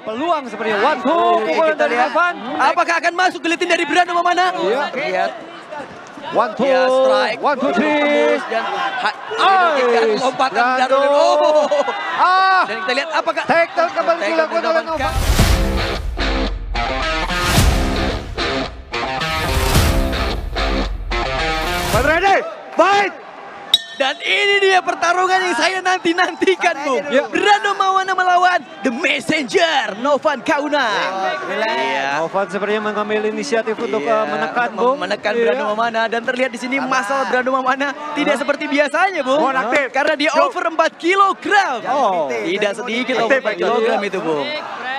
peluang sepertinya. One two, pukulan kita dari lihat. Novan. Apakah akan masuk gelitin dari Brando Mamana? Iya. Lihat. One two, Ya, strike. one two three. Dan Nice. lompatan Brando. Brando. Ah, Dan kita lihat apakah takedown kembali Takedown dilakukan oleh Novan. Novan. Fight ready, fight! Dan ini dia pertarungan yang saya nantikan, Bung. Ya. Brando Mamana melawan The Messenger, Novan Kaunang. Iya. Novan sepertinya mengambil inisiatif untuk Iya, menekan, untuk Bung. menekan Iya. Brando Mamana. Dan terlihat di sini muscle Brando Mamana tidak seperti biasanya, Bung. Mohon aktif. Karena dia over 4 kilogram. Oh. Tidak sedikit over 4 kilogram itu, Bung.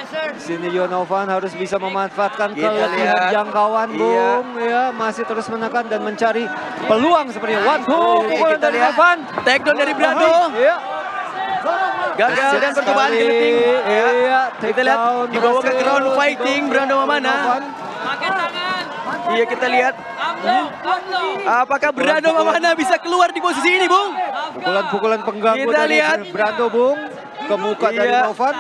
Di sini Novan harus bisa memanfaatkan Kita kelebihan lihat. jangkauan, Iya. Bung. Ya, masih terus menekan dan mencari peluang sepertinya. One two, pukulan Kita dari lihat Novan. takedown dari Brando. Iya. Gagal dan percobaan geliting. Iya, Kita lihat takedown dibawa ke berhasil. ground fighting Brando Mamana. Novan. Iya, kita lihat. Apakah Brando Mamana bisa keluar di posisi ini, Bung? Pukulan-pukulan pengganggu Kita dari lihat. Brando, Bung. Ke muka dari Iya. Novan.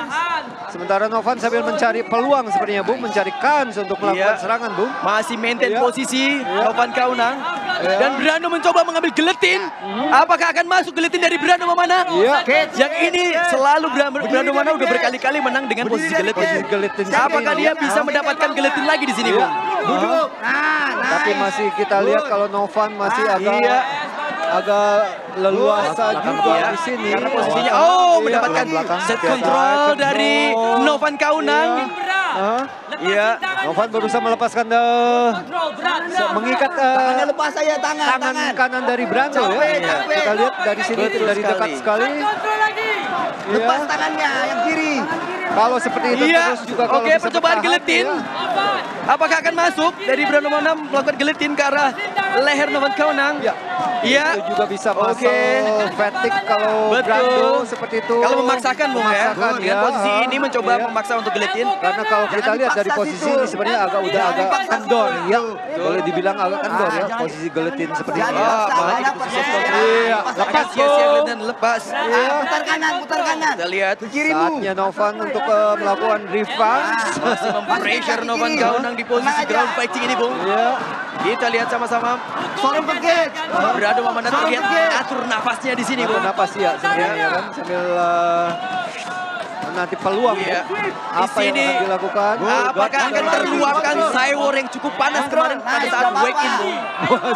Sementara Novan sambil mencari peluang sepertinya, Bung. Mencari kans untuk melakukan Iya. serangan, Bung. Masih maintain Iya. posisi Novan Kaunang. Iya. Dan Brando mencoba mengambil geletin. Apakah akan masuk geletin dari Brando Mamana? Iya. Yang ini selalu Brando Mamana udah berkali-kali menang dengan posisi Posisi geletin. geletin Apakah seperti dia ini. bisa mendapatkan geletin lagi di sini, Iya. Bung? Duduk. Tapi masih kita lihat kalau Novan masih Iya. agak leluasa juga Iya. di sini. Karena posisinya Iya, mendapatkan belakang. set Biasa, control control. dari Novan Kaunang. Hah? Iya. Novan berusaha melepaskan mengikat Tangannya lepas aja, tangan. kanan dari Brando ya. Capek, capek. Kita lihat dari sini Betul dari dekat sekali. Lepas Iya. tangannya yang kiri. Kalau seperti itu Iya. terus juga kalau Oke, bisa percobaan bertahan, geletin. ya. Apakah akan masuk dari Brando Mamana melakukan geletin ke arah leher Novan Kaunang? Ya. Iya. Itu juga bisa Oke. muscle fatigue kalau Betul. Brando seperti itu. Kalau memaksakan, Bung, ya. Memaksakan, Dengan posisi ini mencoba Iya. memaksa untuk geletin. Karena kalau kita lihat dari dipaksa posisi situ. ini sebenarnya agak kendor ya. Boleh dibilang agak kendor ya posisi geletin seperti ini. Jangan Ya. dipaksa, apalagi jangan posisi dipaksa. seperti Iya. Lepas sia-sia geletin lepas. Putar kanan, putar kanan. Kita lihat Ke kiri, Bu. Saatnya Novan untuk melakukan revenge. masih mempressure Novan Kaunang di posisi ground fighting ini, Bung. Ya. Kita lihat sama-sama Sorong ke gate. Brando Mamana terlihat Sorong. atur nafasnya di sini, Atur Bung. napas ya sebenarnya ya kan sambil menanti peluang Iya. ya. Di Apa yang sini, akan dilakukan? apakah akan terluapkan Cywar yang cukup panas kemarin pada saat break in, Bung?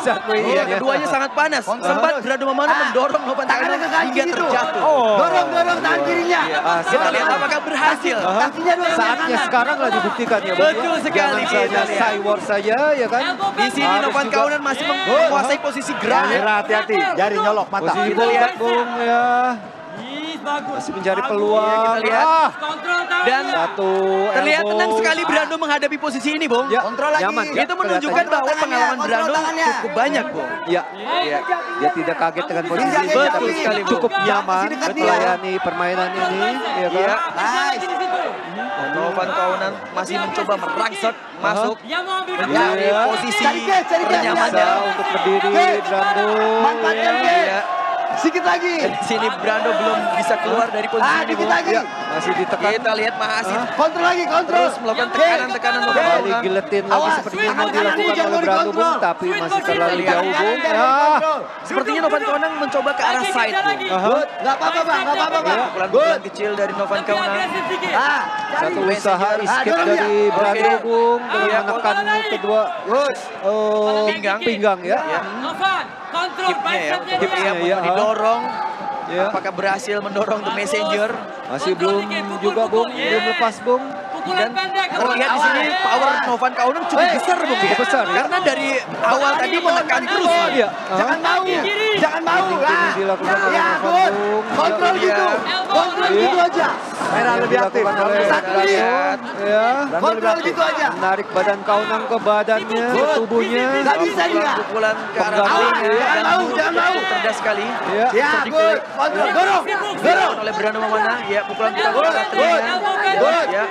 Saat Iya, ini ya. keduanya sangat panas. Sempat Brando Mamana mendorong Novan Tangannya Kaunang ke kaki hingga situ. terjatuh. Oh. Dorong tangan kirinya. Kita lihat apakah berhasil. Kakinya dua. Saatnya sekarang lah dibuktikan ya, Bung. Betul sekali, Jangan saja kita lihat. Cywar saja ya kan. Di sini Harus Novan juga Kaunang masih menguasai posisi ground. Hati-hati, jari nyolok mata. posisi Kita lihat. Bung ya. Masih mencari peluang. Iya, kita lihat. Ah, Dan satu terlihat elbow. tenang sekali Brando menghadapi posisi ini, Bung. Ya, Kontrol lagi. nyaman. ya, Itu menunjukkan kelihatan. bahwa pengalaman Kontrol Brando tangannya. cukup banyak, Bung. Ya, dia tidak kaget dengan posisi ini, Betul tapi sekali, Bung. cukup nyaman Masih dekat dia. melayani permainan ini, ya kan? Iya. Nice. Novan Kaunang masih mencoba merangsek masuk mencari Iya. posisi Cari case, cari case. ternyamannya. Bisa untuk berdiri, Brando. Manfaatkan ya. gate. Iya. Sedikit lagi. Di sini Brando belum bisa keluar dari posisi ini, Dikit Bung. lagi. Ya, masih ditekan. Kita lihat masih Kontrol lagi, kontrol. terus melakukan tekanan-tekanan Novan Kembali Kaunang. giletin lagi Awas, seperti yang mau tangan kanan dilakukan jangan oleh Brando, dikontrol. Bung, tapi masih terlalu Kita jauh, lihat. Bung. Kontrol. Sepertinya Novan Kaunang mencoba ke arah side, Bung. Good. Nggak apa-apa, Bang. Nggak apa-apa, Bang. Pukulan-pukulan kecil dari Novan Kaunang. Ah, Satu usaha escape dorong dari dia. Brando, Oke. Bung, dengan Iya, menekan kedua good. Pinggang. ya. Hipnya ya, Hipnya, ya. didorong. Ya. Apakah berhasil mendorong The Messenger? Masih belum juga, Bung. Belum lepas, Bung. Dan terlihat di sini power Novan Kaunang cukup besar, Bung. Cukup besar, ya. Karena dari awal tadi menekan terus. Iya. Jangan mau. Jangan mau. Ini dilakukan oleh Ya, Novan, good. Bung. Kontrol Iya. gitu. Kontrol Iya. gitu aja. Merah lebih aktif. Satu Lihat. Ya. Kontrol gitu aja. Menarik badan Kaunang ke badannya, ke tubuhnya. Nggak bisa dia. Pukulan ke arah Pengganti. belakang. Jangan Dan mau, mulut jangan mau. cukup cerdas sekali. Ya. Ya, good. Kontrol. Dorong. Dorong. Oleh Brando Mamana, ya pukulan ke arah telinga. Good. Ya.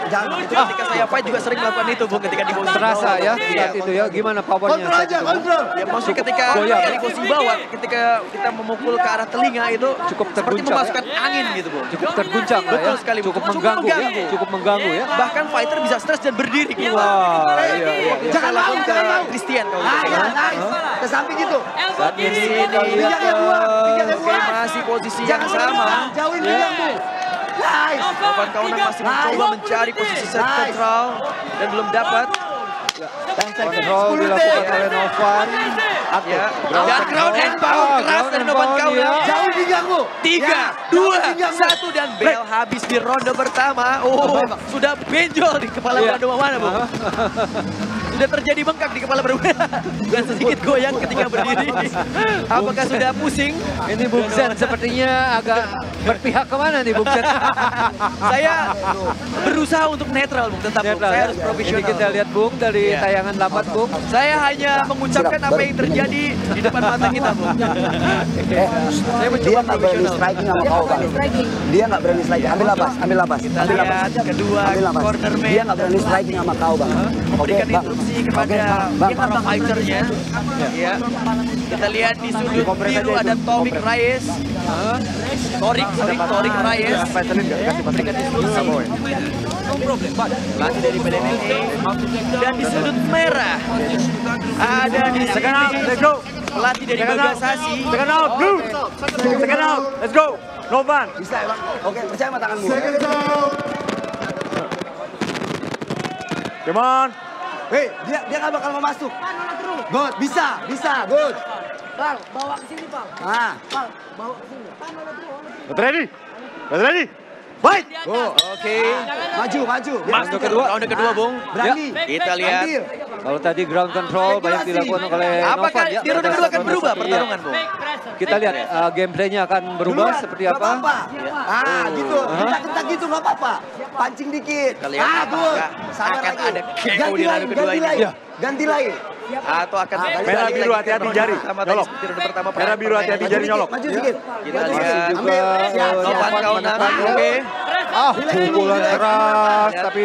Jangan Itu ketika saya fight juga sering melakukan itu, Bung, ketika di posisi Terasa bawah. ya, Iya. saat itu ya. Gimana powernya? kontrol aja, kontrol. Ya maksudnya ketika goyang, di posisi bawah, ketika kita memukul ke arah telinga itu Cukup seperti terguncang, memasukkan angin gitu, Bung. Cukup terguncang lah ya. Betul sekali, Cukup Bung. mengganggu ya. mengganggu. Cukup mengganggu ya. Bahkan fighter bisa stres dan berdiri keluar. Wah, iya, iya. Jangan mau, Lakukan jangan mau. Christian kalau Ah, gitu. ya, nice. Ke samping gitu. Saat ini kita lihat Pinggangnya buang, pinggangnya Oke, buang. masih posisi yang Jangan sama. sama. Jauhin pinggangmu. Nice. Novan Kaunang masih mencoba mencari posisi set netral dan belum dapat. kontrol dilakukan oleh Novan. Ya. Dan ground and pound keras dari Novan Kaunang. Jauhin pinggangmu. 3, Ya, 2, jauhin pinggangmu. 1 dan bel habis di ronde pertama. Oh, sudah benjol di kepala Iya. Brando Mamana, Bung. Sudah terjadi bengkak di kepala Brando dan sedikit goyang ketika berdiri. Apakah sudah pusing? Ini Bung Zen sepertinya agak berpihak kemana nih Bung Zen? Saya berusaha untuk netral, Bung. Tetap, Bung. Netral Saya ya. harus Ini profesional. kita lihat Bung dari Iya. tayangan lambat Bung. Saya hanya mengucapkan apa yang terjadi di depan mata kita, Bung. Saya mencoba Dia nggak berani profesional. striking sama kau, Bang. Dia nggak berani striking. Ambil lapas, ambil lapas. Kita Ambil lapas. lihat kedua Ambil lapas. cornerman Dia nggak berani striking sama kau, Bang. Oke, memberikan Bang. instruksi kepada Bang. para fighternya. Ya. Kita lihat di sudut biru ada Tomik Reyes. Torik Reyes. Memberikan instruksi. Pelatih dari BDNLA. Dan di sudut merah ada di sini pelatih dari Bagasasi. Second out, blue. Second out, let's go. Novan. Bisa ya, Bang? Oke, percaya sama tanganmu. Come on. Hei, dia nggak bakal mau masuk. Good, bisa, good. Pal, bawa ke sini, Pal. Ah, Pal, bawa ke sini. Get ready. Get ready. Fight. Oke. maju. Ronde kedua, Bung. Berani. Kita lihat. Ambil. Kalau tadi ground control banyak dilakukan oleh Apakah Novan ya. di ronde kedua akan berubah Iya. pertarungan, Bung? Kita lihat gameplaynya akan berubah Duluan, seperti nggak apa. apa-apa. Ah, gitu. Kentak gitu nggak apa-apa. Pancing dikit. Kita lihat Ah, apakah good. Sabar akan lagi. ada KO Ganti di ronde lain, kedua ganti ini. lain. Iya. Ganti lain. Atau akan Merah biru, hati-hati jari. Sama tadi Nyolok. seperti ronde pertama. Merah biru, hati-hati Maju jari dikit, nyolok. maju dikit. Kita Maju lihat. dikit. Ambil. Siap, Novan siap. Kaunang. menekan, Oke. Pukulan keras tapi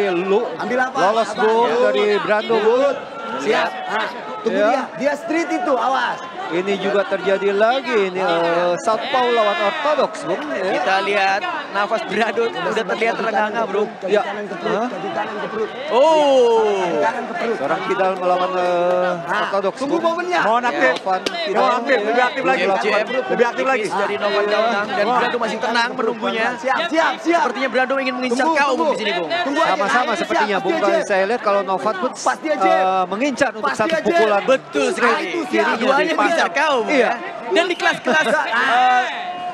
Ambil apa? lolos Apa? Bung dari Brando Bung. Siap. Ah, tunggu Ya. dia street itu, awas. Ini juga terjadi lagi ini Southpaw lawan Orthodox Bung. Ya. Kita lihat nafas Brando udah terlihat terengah-engah, Bro. Kaki Ya. kanan ke perut, kaki kanan ke perut. Oh. Kanan ke perut. Seorang kidal melawan Orthodox Tunggu Bung. momennya. Mohon aktif. Novan Mohon aktif, lebih aktif lagi. Jab. Lebih aktif lagi. Dari Novan Kaunang dan Brando masih tenang menunggunya. Siap. Sepertinya Brando ingin mengincar KO, Bung, di sini, Bung. Tunggu aja. Sama-sama Siap, sepertinya pasti Bung. aja. Kalau saya lihat kalau Novan pun Pasti aja. mengincar untuk Pasti satu aja. pukulan. Betul sekali. itu siap. Keduanya mengincar KO, Bung. Iya. Ya. Dan di kelas-kelas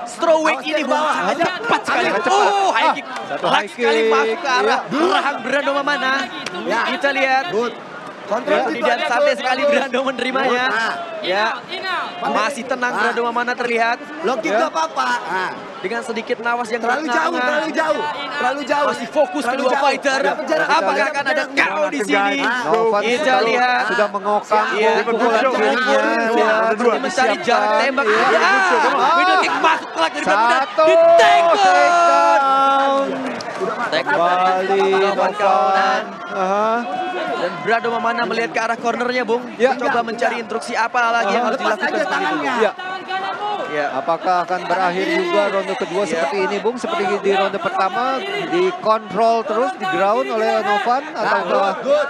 strawweight ini, Bung, sangat cepat sekali. Sangat cepat. Oh, high kick. Satu Light high sekali kick, masuk ke arah iya. rahang Brando Mamana. Ya. Kita lihat. Good. Kontrol situ Dan aja, santai good. sekali Bagus. Brando menerimanya. Ah. Ya. Masih tenang Brando Mamana terlihat. Low kick Ya. gak apa-apa. Ah. Dengan sedikit nawas yang Terlalu jauh. Terlalu jauh. Masih fokus Terlalu kedua jauh. fighter. Ada jarak, Apakah ada akan ada jarak. KO di sini? Novan Kita kalau lihat. sudah mengokang Iya. pukulan Siap. kirinya. Siap. Seperti mencari jarak tembak. Iya. Ya. Middle kick masuk telak dari Brando dan Satu di takedown. takedown. Takedown Kembali dari Novan Kaunang. Aha. Dan Brando Mamana melihat ke arah cornernya, Bung. Ya. Coba mencari instruksi apa lagi yang harus Lepas dilakukan aja seperti itu. tangannya. Ya. Ya. Apakah akan berakhir juga ronde kedua seperti ini, Bung? Seperti di ronde pertama, dikontrol terus di ground oleh Novan atau Good.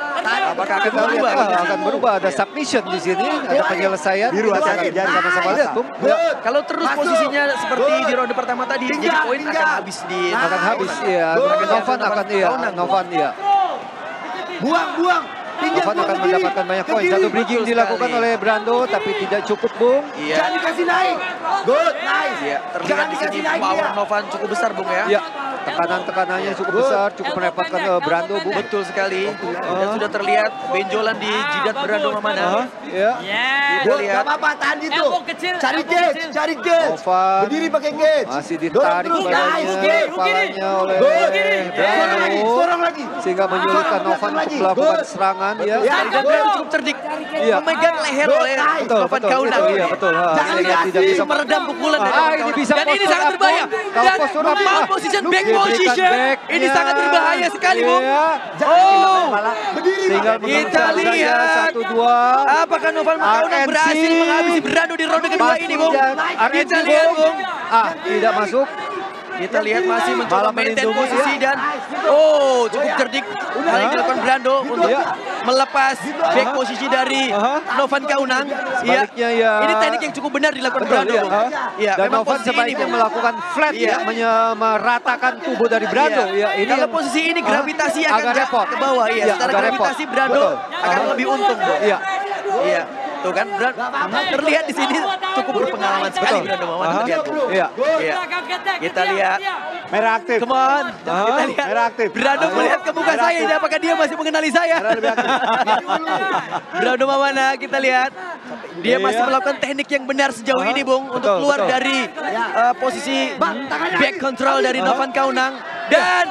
Apakah akan kita lihat berubah? akan berubah? Ada submission di sini, ada penyelesaian. Biru, Kita hati-hati, akan jangan sama-sama lihat, Bung. Ya, Good. Kalau terus Masuk. posisinya seperti Good. di ronde pertama tadi, jadi Pinggang, poin akan pinggang. habis di akan habis ya. Good. Novan akan iya, Novan iya. Buang. Pinggang Novan buang akan ke kiri. mendapatkan banyak Ke poin. kiri. Satu bridging Betul dilakukan sekali. oleh Brando, tapi tidak cukup, Bung. Iya. Jangan dikasih naik. Good, nice. Iya, terlihat Jangan di dikasih sini naik power dia. Novan cukup besar, Bung, ya. Ya, tekanan-tekanannya cukup besar, cukup merepotkan Brando, Bung. Betul sekali. Dan sudah terlihat benjolan di jidat Brando Mamana. Ya. Kita Good, lihat. gak apa-apa, tahan gitu. Elbow kecil, Cari elbow cage, kecil. cari cage. Novan Berdiri pakai cage. masih Dorong ditarik terus, badannya, nice, good. kepalanya oleh Good. Brando. Sorong lagi. Sehingga menyulitkan Sorong Novan lagi. untuk melakukan Good. serangan. Ya, Ya, Dan good. Brando cukup cerdik. Iya. Memegang leher Good, oleh nice. betul, Novan betul, Kaunang. betul, iya, betul. Jangan Sehingga tidak dikasih. bisa Meredam pukulan dari Ah, Novan ini Kaunang. bisa Dan ini postur sangat up, berbahaya. Bung. Kalau Dan postur up, membawa ah. position Look, back iya. position. back-nya. Ini sangat berbahaya sekali, Bung. Iya. Oh, Tinggal kita mengejar saja lihat. 1-2. Apakah Novan Kaunang RNC. berhasil menghabisi Brando di ronde kedua ini, Bung? RNC, Kita lihat, Bung. Tidak masuk. Kita lihat masih mencoba Malah maintain melindungi, posisi ya. dan cukup cerdik hal yang dilakukan Brando untuk melepas back posisi dari Novan Kaunang. Sebaliknya ya. Ini teknik yang cukup benar dilakukan Betul, Brando. ya. Bung. Ya, Dan memang Novan posisi ini, sebaiknya Bung. melakukan flat Iya. ya, meratakan tubuh dari Brando. Ya, ini Kalau yang posisi ini gravitasi akan agak repot. ke bawah ya. Iya, Secara agak repot. gravitasi Brando Betul. akan lebih untung, Bung. Iya. Iya. Tuh kan, terlihat di sini cukup berpengalaman sekali Betul. Brando Mawan. Terlihat, Bung. Iya. Iya. Kita lihat. Merah aktif. Come on. Kita lihat. Merah aktif. Brando melihat ke muka saya ini, apakah dia masih mengenali saya? Brando Mawana, kita lihat. Dia masih melakukan teknik yang benar sejauh ini, Bung. Untuk Betul, keluar betul. dari posisi back control dari Novan Kaunang. Dan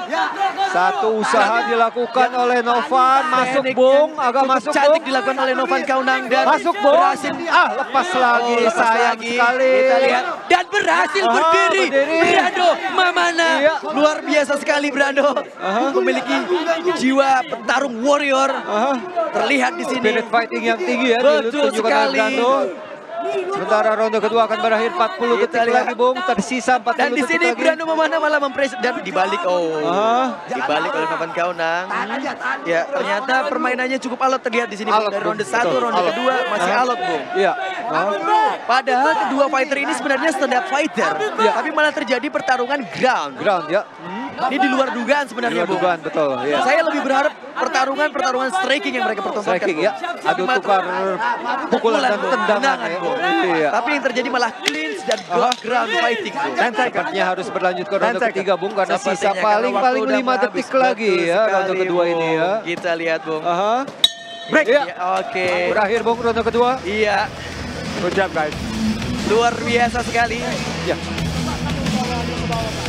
Satu usaha dilakukan oleh Novan, masuk teknik Bung, yang agak cukup masuk cantik Bung. dilakukan oleh Novan Kaunang. Dan Masuk Bung. berhasil. Lepas lagi, Lepas sayang lagi. sekali. Kita lihat. Dan berhasil berdiri. Brando Mamana. Iya. Luar biasa sekali Brando. Memiliki jiwa petarung warrior. Terlihat di sini. Spirit fighting yang tinggi ya Betul ditunjukkan oleh sekali. Brando. Sementara ronde kedua akan berakhir 40 Kita detik lihat. lagi Bung, tersisa 40 Dan di detik sini lagi. Brando Mamana malah dan dibalik dibalik oleh Novan Kaunang. Ya, ternyata permainannya cukup alot terlihat di sini Bung. Alot, Dari Bung. ronde 1, Betul, ronde alot. kedua masih alot, Bung. Iya. Padahal kedua fighter ini sebenarnya stand up fighter, Iya. tapi malah terjadi pertarungan ground. Ground ya. Ini di luar dugaan sebenarnya, Bung. Dugaan betul ya. Saya lebih berharap pertarungan striking yang mereka pertontonkan. Striking Bung. ya. Adu tukar pukulan dan Bung. tendangan ya. Bung. Iya. Tapi yang terjadi malah clinch dan ground fighting, Bung. Sepertinya harus berlanjut ke ronde ketiga Bung, karena Sepertinya sisa karena paling waktu udah 5 detik habis. lagi Betul ya ronde sekali, kedua ini Bung. ya. Kita lihat, Bung. Break. Ya, Ya. oke. Berakhir Bung ronde kedua. Iya, Good job guys. luar biasa sekali. Ya.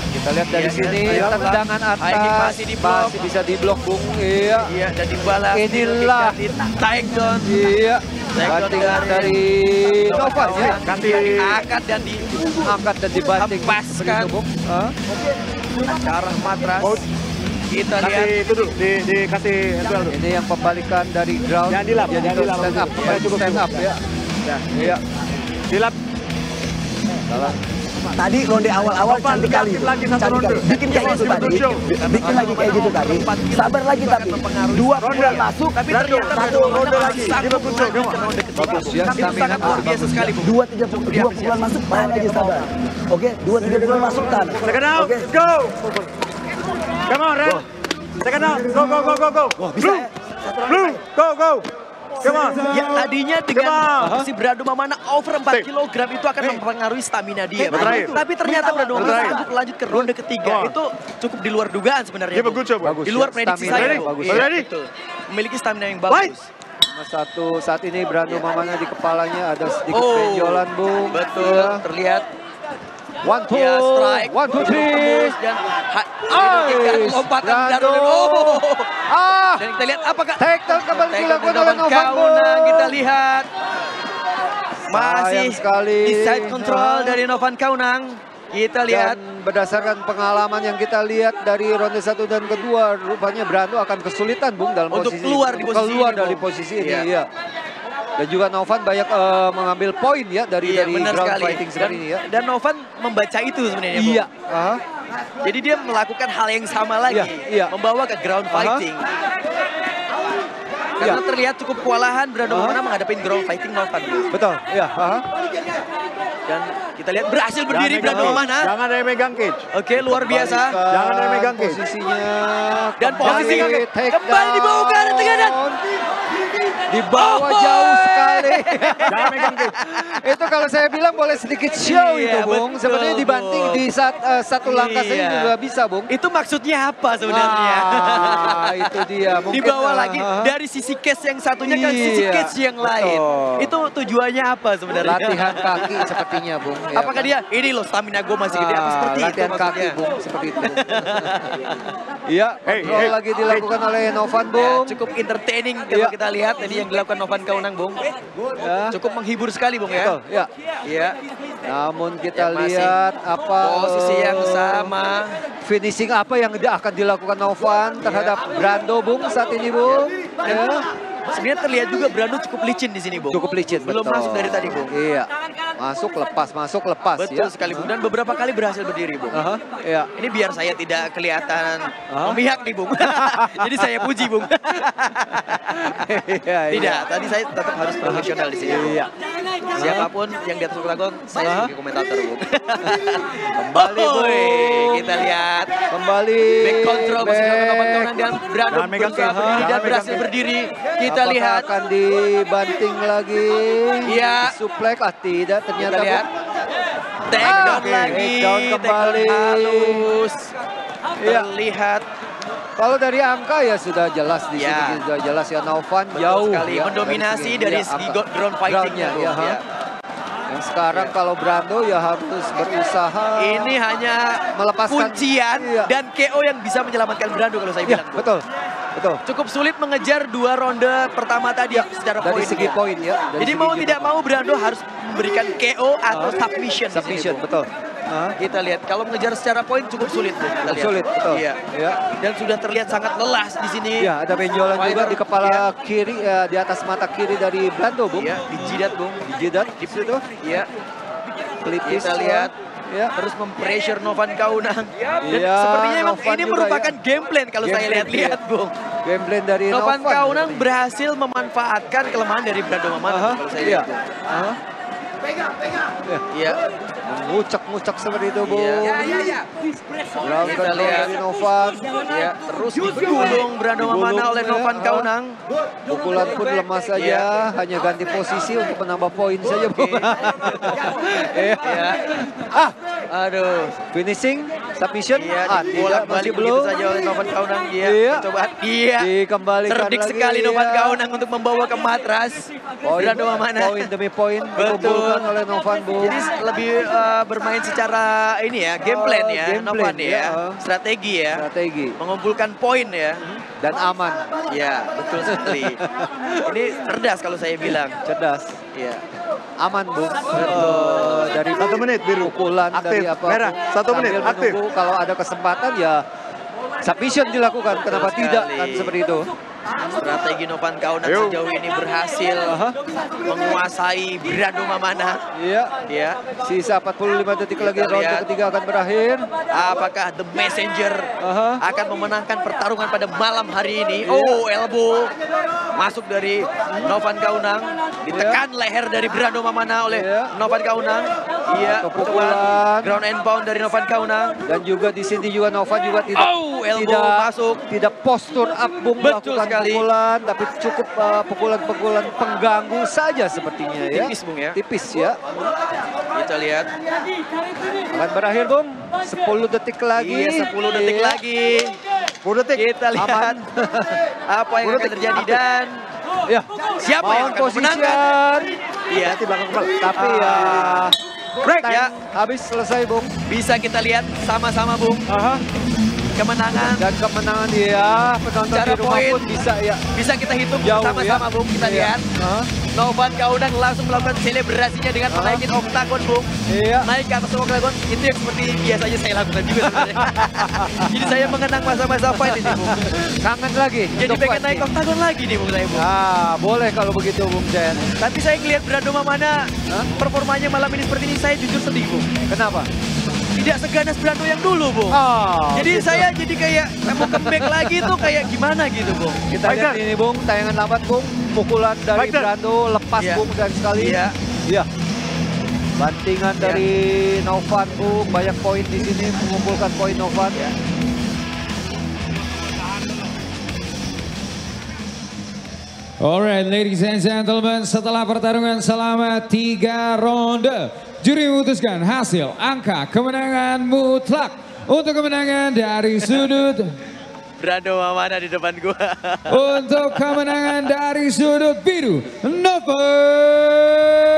Kita lihat dari Iya, sini ayo, tendangan High kick atas masih diblok. masih bisa diblok Bung. Iya. Iya, dan dibalas. Inilah. Di takedown. Iya. Bantingan dari Novan ya. Ganti angkat dan Angkat dan dibanting. Hempaskan. Seperti itu, Bung. ke arah matras. Kita lihat. Kasih itu dulu, dikasih itu dulu. Ini yang pembalikan dari ground Jangan dilap, jadi jangan ke dilap. stand up. Ya, cukup, Stand up cukup. ya. Iya. Dilap. Salah. Tadi ronde awal-awal Novan, cantik kali. lagi satu Cantik ronde. kali. Bikin kayak gitu tadi. Bikin lagi kayak gitu tadi. Sabar lagi tapi. Dua pukulan masuk. Tapi ternyata satu ronde lagi. sanggup melanjutkan ronde ketiga. Bagus ya, Itu stamina sangat luar biasa sekali, Bung. Dua pukulan masuk. Tahan aja sabar. Oke, dua tiga pukulan masuk tahan. Second out, Oke. let's go. Come on, Ren. Second out, go, go, go, go, go. Blue, blue, go, go. Come on. Ya, tadinya dengan Come on. si Brando Mamana over 4 kg itu akan mempengaruhi stamina dia. Bung. Terakhir. Tapi ternyata Brando Mamana Terakhir. sanggup lanjut ke ronde ketiga. Come on. Itu cukup di luar dugaan sebenarnya. Give a Bung. good job. Bagus Di luar ya, prediksi stamina saya. yang Bung. bagus. Iya, Ready? betul. Memiliki stamina yang Light. bagus. Saat ini Brando Mamana di kepalanya ada sedikit Oh, benjolan Bung. betul. Ya. Terlihat. 1, 2, Ya, strike. 1, 2, 3. Tembus dan lompatan Brando. Brando. Ah, Dan kita lihat apakah take down kembali Take dilakukan down oleh Novan Novan Kaunang. Bung. Kita lihat masih Sayang sekali. di side control dari Novan Kaunang. Kita lihat. Dan berdasarkan pengalaman yang kita lihat dari ronde 1 dan kedua, rupanya Brando akan kesulitan Bung dalam Untuk posisi keluar di untuk posisi keluar ini, dari Bung. posisi ini. Iya. Iya. Dan juga Novan banyak mengambil poin ya dari Benar ground sekali. fighting seperti ini ya. Dan Novan membaca itu sebenarnya, Bung. Iya. Aha. Jadi dia melakukan hal yang sama lagi, Iya. membawa ke ground fighting. Karena terlihat cukup kewalahan Brando Mamana menghadapi ground fighting Novan. Bung. Betul. Iya. Aha. Dan kita lihat berhasil berdiri Brando Mamana. Jangan ada yang megang cage. Oke, luar biasa. Jangan ada yang megang cage. Posisinya. Dan posisi take kembali dibawa ke arah tengah dan dibawa jauh sekali. Jangan megang cage. Itu kalau saya bilang boleh sedikit show Iya, itu Bung. betul, Sebenarnya dibanting Bung. di satu langkah saja Iya. juga bisa Bung. Itu maksudnya apa sebenarnya? Itu dia. Mungkin, Dibawa lagi dari sisi case yang satunya ke sisi Iya, case yang lain. betul. Itu tujuannya apa sebenarnya? Latihan kaki sepertinya Bung. Ya, Apakah kan? dia, ini loh stamina gue masih gede apa seperti itu latihan kaki maksudnya? Bung, seperti itu Bung. Iya, Hey, kontrol hey, lagi dilakukan oleh Novan Ya, Bung. cukup entertaining kalau Iya. kita lihat tadi yang dilakukan Novan Kaunang, Bung. Ya. Cukup menghibur sekali Bung ya. Betul, ya. Iya. Namun kita Yang masih lihat apa posisi yang sama. finishing apa yang akan dilakukan Novan terhadap Brando Bung saat ini Bung. Ya. Sebenarnya terlihat juga Brando cukup licin di sini Bung. Cukup licin, Belum betul. masuk dari tadi Bung. Iya. Masuk lepas Betul ya. sekali Bung. Dan beberapa kali berhasil berdiri Bung. Iya. Ini biar saya tidak kelihatan memihak nih Bung. Jadi saya puji Bung. Iya, iya. Tidak, tadi saya tetap harus profesional di sini. Iya. Siapapun yang di atas oktagon, saya sebagai komentator Bung. Kembali Bung. Kita lihat Kembali. back control masih dilakukan Novan Kaunang dan Brando Jangan megang berusaha kaki. berdiri dan Jangan berhasil megang berdiri. Kita Apakah lihat. akan dibanting lagi. Iya. Suplek tidak ternyata Kita lihat. Bung. Take down Oke, lagi. take down kembali. Take down halus. Iya. Terlihat Kalau dari angka ya sudah jelas di Ya. sini sudah jelas ya Novan betul jauh sekali ya, mendominasi segi- dari ya, segi angka. ground fighting-nya. Groundnya, ya, Bung, ya. Yang sekarang kalau Brando ya harus berusaha. Ini hanya Melepaskan. kuncian Iya. dan KO yang bisa menyelamatkan Brando kalau saya Ya, bilang. Bung. betul. Betul. Cukup sulit mengejar 2 ronde pertama tadi secara Dari poin. segi poin ya. dari Jadi segi mau unit. tidak mau Brando harus memberikan KO atau submission. di sini, Submission, Bung. betul. Kita lihat kalau mengejar secara poin cukup sulit. Bung. Kita lihat. Sulit, betul. Iya. Ya. Dan sudah terlihat sangat lelah di sini. Ya, ada benjolan juga di kepala kiri, di atas mata kiri dari Brando, Bung. Iya, di jidat Bung. Di jidat, di situ. Iya. Pelipis. Kita lihat Ya. terus mempressure Novan Kaunang. Dan Iya, sepertinya memang Novan ini juga, merupakan ya. game plan kalau Game saya plan, lihat-lihat, iya. Bung. Game plan dari Novan Novan. Kaunang berhasil memanfaatkan kelemahan dari Brando Mamana kalau saya Iya. lihat. Bung. Iya. Mengucek-ngucek seperti itu, Bung. Iya. Ground Kita control lihat. dari Novan. Ya, terus digulung Brando Mamana oleh ya. Novan Kaunang. Pukulan pun lemah saja, Iya. hanya ganti posisi untuk menambah poin saja, Bung. Iya. Ya. Ah, Aduh. finishing, submission. Iya, Tidak, bolak masih balik belum. begitu saja oleh Novan Kaunang. Iya, Iya. percobaan. Iya. Dikembalikan Cerdik lagi, sekali Novan ya. Kaunang untuk membawa ke matras Brando Mamana. Poin demi poin Betul. dikumpulkan oleh Novan, Bung. Jadi lebih bermain secara ini ya, game plan ya, Game Novan plan, ya. ya. Strategi ya. Strategi Mengumpulkan poin ya. dan aman, Ya, betul sekali. Ini cerdas kalau saya bilang. cerdas, Iya. aman, Bung. Dari 1 menit biru. pukulan Aktif, dari apa? merah, Bung. 1 menit, Sambil aktif. menunggu kalau ada kesempatan ya submission dilakukan. Kenapa Betul tidak sekali. kan seperti itu? Strategi Novan Kaunang Yo. sejauh ini berhasil menguasai Brando Mamana. Iya. Ya. Sisa 45 detik lagi, Kita ronde lihat. ketiga akan berakhir. Apakah The Messenger akan memenangkan pertarungan pada malam hari ini? Iya. Oh, elbow masuk dari Novan Kaunang, ditekan leher dari Brando Mamana oleh Iya. Novan Kaunang. Iya, Atau percobaan pukulan. ground and pound dari Novan Kaunang. Dan juga di sini juga Novan juga tidak Oh, elbow masuk. tidak postur up, Bung, Betul melakukan sekali. pukulan, tapi cukup pukulan-pukulan pengganggu saja sepertinya ya. Tipis, Bung, ya. Tipis ya. Kita lihat. Akan berakhir, Bung. 10 detik lagi. Iya, 10 detik Iya. lagi. 10 detik. Kita lihat apa yang akan terjadi dan Ya. siapa yang Mount akan memenangkan? position. Iya, Hati belakang kepala. Tapi ya break time ya. habis selesai, Bung. Bisa kita lihat sama-sama, Bung. Kemenangan Dan kemenangan ya penonton Secara di rumah poin. pun bisa ya. bisa kita hitung Jauh, sama-sama, ya. Bung. Kita Iya. lihat. Novan Kaunang langsung melakukan selebrasinya dengan menaikin oktagon, Bung. Iya. Naik ke atas oktagon, itu yang seperti biasanya saya lakukan juga sebenarnya. Jadi saya mengenang masa-masa fight ini, Bung. Kangen lagi. Jadi untuk pengen fight naik nih. oktagon lagi nih, Bung, saya, Bung. Ah, boleh kalau begitu, Bung Jen. Tapi saya ngelihat Brando Mamana performanya malam ini seperti ini, saya jujur sedih, Bung. Kenapa? Tidak seganas Brando yang dulu, Bung. Oh, Jadi gitu. saya jadi kayak mau comeback lagi tuh kayak gimana gitu, Bung. Kita lihat ini, Bung, tayangan lambat, Bung. Pukulan dari Fighter. Brando lepas, Iya. Bung, dan sekali. Iya. Iya. Bantingan Iya. dari Novan, Bung. Banyak poin di sini, mengumpulkan poin Novan. Iya. Alright, ladies and gentlemen, setelah pertarungan selama 3 ronde, juri memutuskan hasil angka kemenangan mutlak untuk kemenangan dari sudut Brando Mamana di depan gua. untuk kemenangan dari sudut biru, Novan